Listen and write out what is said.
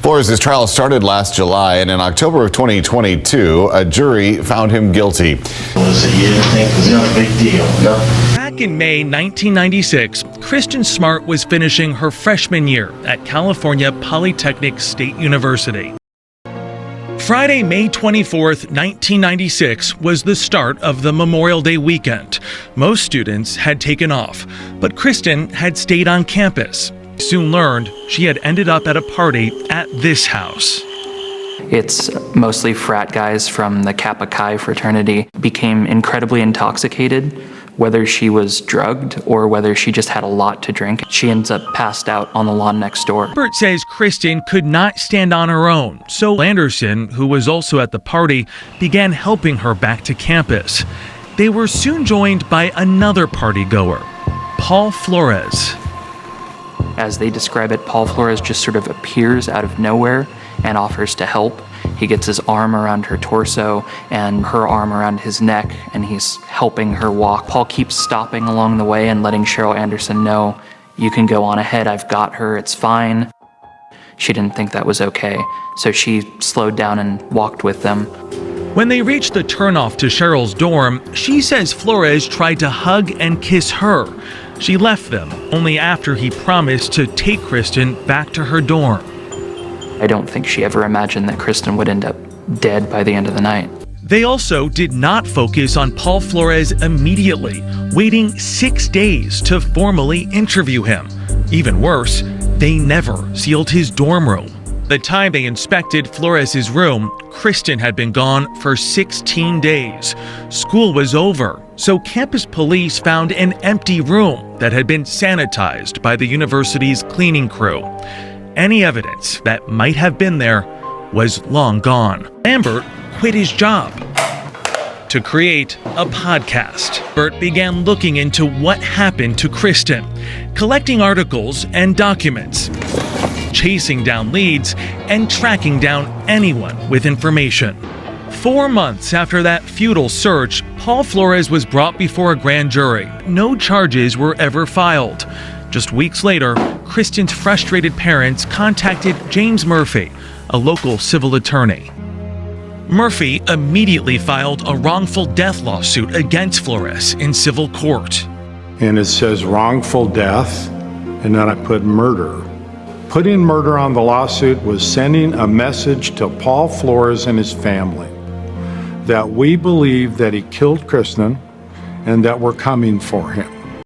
Flores' trial started last July, and in October of 2022, a jury found him guilty. Back in May 1996, Kristen Smart was finishing her freshman year at California Polytechnic State University. Friday, May 24th, 1996 was the start of the Memorial Day weekend. Most students had taken off, but Kristen had stayed on campus. Soon learned she had ended up at a party at this house. It's mostly frat guys from the Kappa Chi fraternity. Became incredibly intoxicated, whether she was drugged or whether she just had a lot to drink. She ends up passed out on the lawn next door. Bert says Kristen could not stand on her own, so Anderson, who was also at the party, began helping her back to campus. They were soon joined by another party goer, Paul Flores. As they describe it, Paul Flores just sort of appears out of nowhere and offers to help. He gets his arm around her torso and her arm around his neck, and he's helping her walk. Paul keeps stopping along the way and letting Cheryl Anderson know, "You can go on ahead, I've got her, it's fine." She didn't think that was okay, so she slowed down and walked with them. When they reached the turnoff to Cheryl's dorm, she says Flores tried to hug and kiss her. She left them only after he promised to take Kristen back to her dorm. I don't think she ever imagined that Kristen would end up dead by the end of the night. They also did not focus on Paul Flores immediately, waiting 6 days to formally interview him. Even worse, they never sealed his dorm room. The time they inspected Flores' room, Kristen had been gone for 16 days. School was over, so campus police found an empty room that had been sanitized by the university's cleaning crew. Any evidence that might have been there was long gone. Lambert quit his job to create a podcast. Bert began looking into what happened to Kristen, collecting articles and documents, chasing down leads, and tracking down anyone with information. 4 months after that futile search, Paul Flores was brought before a grand jury. No charges were ever filed. Just weeks later, Kristen's frustrated parents contacted James Murphy, a local civil attorney. Murphy immediately filed a wrongful death lawsuit against Flores in civil court. And it says wrongful death, and then I put murder. Putting murder on the lawsuit was sending a message to Paul Flores and his family that we believe that he killed Kristen and that we're coming for him.